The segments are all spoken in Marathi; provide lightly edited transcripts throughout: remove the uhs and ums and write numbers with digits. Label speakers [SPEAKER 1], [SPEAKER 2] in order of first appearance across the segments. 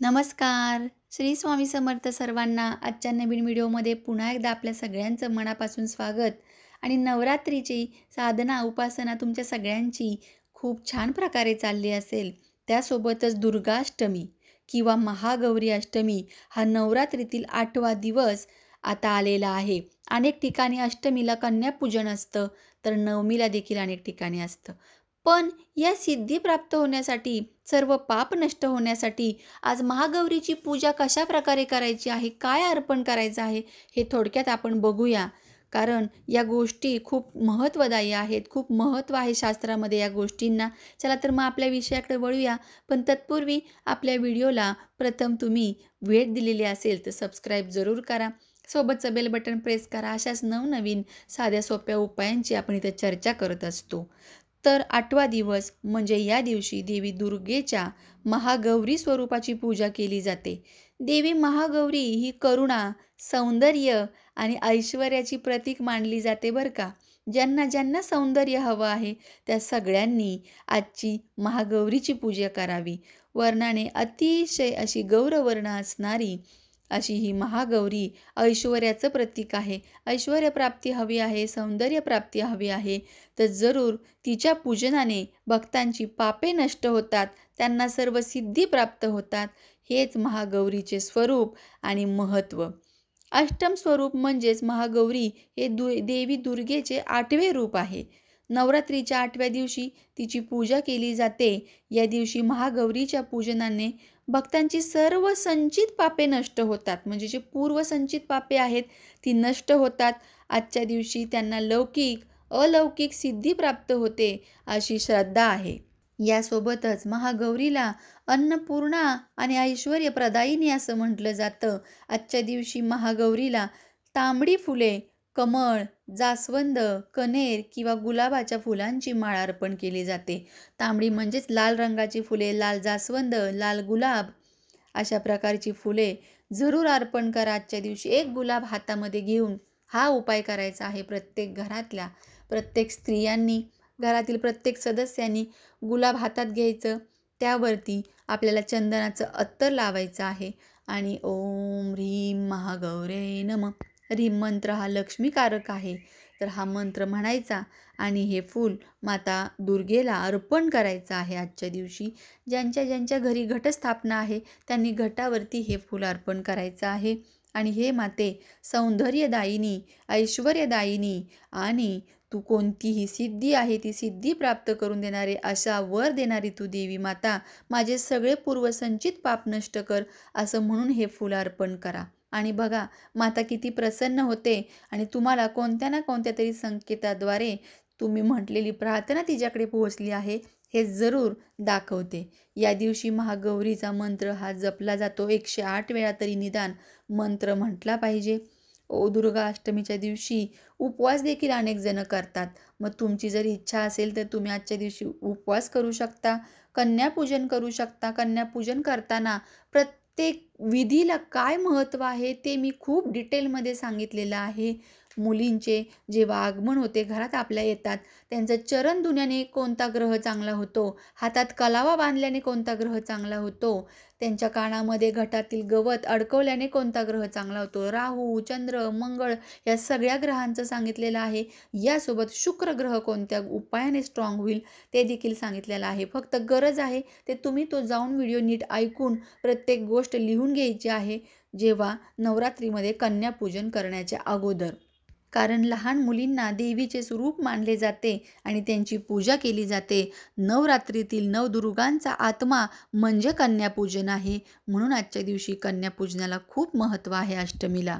[SPEAKER 1] नमस्कार. श्री स्वामी समर्थ सर्वांना. आजच्या नवीन व्हिडिओमध्ये पुन्हा एकदा आपल्या सगळ्यांचं मनापासून स्वागत. आणि नवरात्रीची साधना, उपासना तुमच्या सगळ्यांची खूप छान प्रकारे चालली असेल. त्यासोबतच दुर्गाष्टमी किंवा महागौरी अष्टमी हा नवरात्रीतील 8वा दिवस आता आलेला आहे. अनेक ठिकाणी अष्टमीला कन्यापूजन असतं, तर नवमीला देखील अनेक ठिकाणी असतं. पण या सिद्धी प्राप्त होण्यासाठी, सर्व पाप नष्ट होण्यासाठी आज महागौरीची पूजा कशा प्रकारे करायची आहे, काय अर्पण करायचं आहे, हे थोडक्यात आपण बघूया. कारण या गोष्टी खूप महत्त्वदायी आहेत. खूप महत्त्व आहे शास्त्रामध्ये या गोष्टींना. चला तर मग आपल्या विषयाकडे वळूया. पण तत्पूर्वी आपल्या व्हिडिओला प्रथम तुम्ही भेट दिलेली असेल तर सबस्क्राईब जरूर करा. सोबतचं बेल बटन प्रेस करा. अशाच नवनवीन साध्या सोप्या उपायांची आपण इथं चर्चा करत असतो. तर 8वा दिवस म्हणजे या दिवशी देवी दुर्गेच्या महागौरी स्वरूपाची पूजा केली जाते. देवी महागौरी ही करुणा, सौंदर्य आणि ऐश्वर्याची प्रतीक मानली जाते बरं का. ज्यांना ज्यांना सौंदर्य हवं आहे त्या सगळ्यांनी आजची महागौरीची पूजा करावी. वर्णाने अतिशय अशी गौरवर्ण असणारी अशी ही महागौरी ऐश्वर्याचं प्रतीक आहे. ऐश्वर्यप्राप्ती हवी आहे, सौंदर्यप्राप्ती हवी आहे, तर जरूर तिच्या पूजनाने भक्तांची पापे नष्ट होतात, त्यांना सर्व सिद्धी प्राप्त होतात. हेच महागौरीचे स्वरूप आणि महत्त्व. अष्टम स्वरूप म्हणजेच महागौरी हे देवी दुर्गेचे 8वे रूप आहे. नवरात्रीच्या 8व्या दिवशी तिची पूजा केली जाते. या दिवशी महागौरीच्या पूजनाने भक्तांची सर्व संचित पापे नष्ट होतात. म्हणजे जे पूर्वसंचित पापे आहेत ती नष्ट होतात. आजच्या दिवशी त्यांना लौकिक, अलौकिक सिद्धी प्राप्त होते अशी श्रद्धा आहे. यासोबतच महागौरीला अन्नपूर्णा आणि ऐश्वर्यप्रदायिनी असं म्हटलं जातं. आजच्या दिवशी महागौरीला तांबडी फुले, कमळ, जास्वंद, कण्हेर किंवा गुलाबाच्या फुलांची माळ अर्पण केली जाते. तांबडी म्हणजेच लाल रंगाची फुले, लाल जास्वंद, लाल गुलाब अशा प्रकारची फुले जरूर अर्पण करा. आजच्या दिवशी एक गुलाब हातामध्ये घेऊन हा उपाय करायचा आहे. प्रत्येक घरातल्या प्रत्येक स्त्रियांनी, घरातील प्रत्येक सदस्यांनी गुलाब हातात घ्यायचं. त्यावरती आपल्याला चंदनाचं अत्तर लावायचं आहे आणि ओम ह्रीं महागौरे नमः. ह्रीं मंत्र हा लक्ष्मीकारक आहे, तर हा मंत्र म्हणायचा आणि हे फूल माता दुर्गेला अर्पण करायचं आहे. आजच्या दिवशी ज्यांच्या ज्यांच्या घरी घटस्थापना आहे त्यांनी घटावरती हे फूल अर्पण करायचं आहे. आणि हे माते सौंदर्यदायिनी, ऐश्वर्यदायिनी आणि तू कोणतीही सिद्धी आहे ती सिद्धी प्राप्त करून देणारे, अशा वर देणारी तू देवी माता, माझे सगळे पूर्वसंचित पाप नष्ट कर, असं म्हणून हे फूल अर्पण करा. आणि बघा माता किती प्रसन्न होते आणि तुम्हाला कोणत्या ना कोणत्या तरी संकेताद्वारे तुम्ही म्हटलेली प्रार्थना तिच्याकडे पोहोचली आहे हे जरूर दाखवते. या दिवशी महागौरीचा मंत्र हा जपला जातो. 108 वेळा तरी निदान मंत्र म्हटला पाहिजे. दुर्गा अष्टमीच्या दिवशी उपवास देखील अनेक जण करतात. मग तुमची जर इच्छा असेल तर तुम्ही आजच्या दिवशी उपवास करू शकता, कन्यापूजन करू शकता. कन्यापूजन करताना प्रत्येक विधीला काय महत्त्व आहे ते मी खूप डिटेलमध्ये सांगितलेलं आहे. मुलींचे जेव्हा आगमन होते, घरात आपल्या येतात, त्यांचं चरण धुण्याने कोणता ग्रह चांगला होतो, हातात कलावा बांधल्याने कोणता ग्रह चांगला होतो, त्यांच्या कानामध्ये घटातील गवत अडकवल्याने कोणता ग्रह चांगला होतो, राहू, चंद्र, मंगळ या सगळ्या ग्रहांचं सांगितलेलं आहे. यासोबत शुक्र ग्रह कोणत्या उपायाने स्ट्रॉंग होईल ते देखील सांगितलेलं आहे. फक्त गरज आहे ते तुम्ही तो जाऊन व्हिडिओ नीट ऐकून प्रत्येक गोष्ट लिहून घ्यायची आहे, जेव्हा नवरात्रीमध्ये कन्यापूजन करण्याच्या अगोदर. कारण लहान मुलींना देवीचे स्वरूप मानले जाते आणि त्यांची पूजा केली जाते. नवरात्रीतील नवदुर्गांचा आत्मा म्हणजे कन्यापूजन आहे. म्हणून आजच्या दिवशी कन्यापूजनाला खूप महत्त्व आहे अष्टमीला.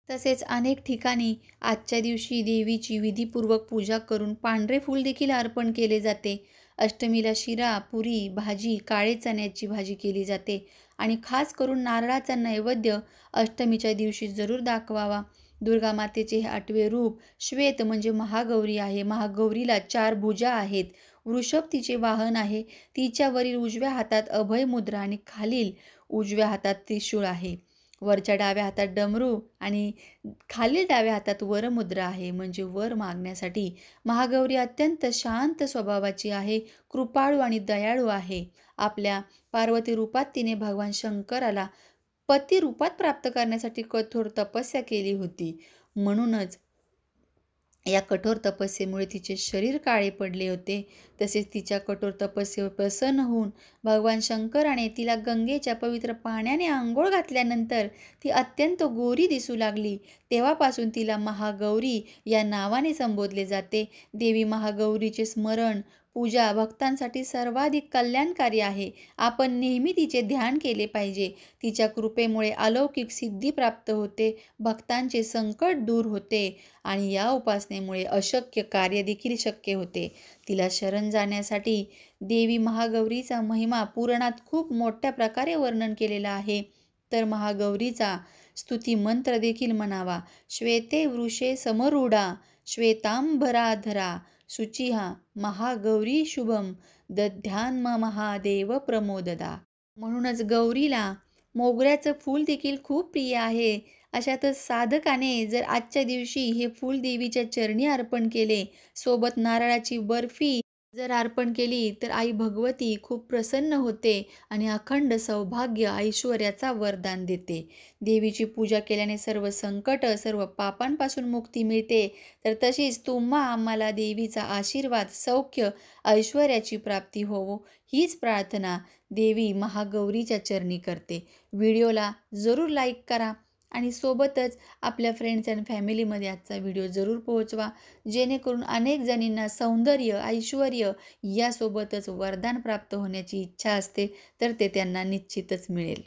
[SPEAKER 1] तसेच अनेक ठिकाणी आजच्या दिवशी देवीची विधीपूर्वक पूजा करून पांढरे फूल देखील अर्पण केले जाते. अष्टमीला शिरा, पुरी, भाजी, काळे चण्याची भाजी केली जाते आणि खास करून नारळाचा नैवेद्य अष्टमीच्या दिवशी जरूर दाखवावा. दुर्गा मातेचे हे 8वे रूप श्वेत म्हणजे महागौरी आहे. महागौरीला 4 भुजा आहेत. वृषभ तिचे वाहन आहे. तिच्यावरील उजव्या हातात अभय मुद्रा आणि खालील उजव्या हातात त्रिशूळ आहे. वरच्या डाव्या हातात डमरू आणि खालील डाव्या हातात वरमुद्रा आहे. म्हणजे वर मागण्यासाठी महागौरी अत्यंत शांत स्वभावाची आहे, कृपाळू आणि दयाळू आहे. आपल्या पार्वती रूपात तिने भगवान शंकराला पती रूपात प्राप्त करण्यासाठी कठोर तपस्या केली होती. म्हणूनच या कठोर तपस्येमुळे तिचे शरीर काळे पडले होते. तसेच तिच्या कठोर तपस्येवर प्रसन्न होऊन भगवान शंकराने तिला गंगेच्या पवित्र पाण्याने अंघोळ घातल्यानंतर ती अत्यंत गोरी दिसू लागली. तेव्हापासून तिला महागौरी या नावाने संबोधले जाते. देवी महागौरीचे स्मरण, पूजा भक्तांसाठी सर्वाधिक कल्याणकारी आहे. आपण नेहमी तिचे ध्यान केले पाहिजे. तिच्या कृपेमुळे अलौकिक सिद्धी प्राप्त होते, भक्तांचे संकट दूर होते आणि या उपासनेमुळे अशक्य कार्य देखील शक्य होते. तिला शरण जाण्यासाठी देवी महागौरीचा महिमा पुराणात खूप मोठ्या प्रकारे वर्णन केलेला आहे. तर महागौरीचा स्तुती मंत्र देखील म्हणावा. श्वेते वृषे समरूढा श्वेतांबराधरा शुचिहा महागौरी शुभम दध्यान्म महादेव प्रमोददा. म्हणूनच गौरीला मोगऱ्याचं फूल देखील खूप प्रिय आहे. अशातच साधकाने जर आजच्या दिवशी हे फूल देवीच्या चरणी अर्पण केले, सोबत नारळाची बर्फी जर अर्पण केली, तर आई भगवती खूप प्रसन्न होते आणि अखंड सौभाग्य ऐश्वर्याचा वरदान देते. देवीची पूजा केल्याने सर्व संकट, सर्व पापांपासून मुक्ती मिळते. तर तशीच तुम्हा आम्हाला देवीचा आशीर्वाद, सौख्य, ऐश्वर्याची प्राप्ती होवो हीच प्रार्थना देवी महागौरीच्या चरणी करते. व्हिडिओला जरूर लाईक करा आणि सोबतच आपल्या फ्रेंड्स अँड फॅमिलीमध्ये आजचा व्हिडिओ जरूर पोहोचवा, जेणेकरून अनेक जणींना सौंदर्य, ऐश्वर्य यासोबतच वरदान प्राप्त होण्याची इच्छा असते, तर ते त्यांना निश्चितच मिळेल.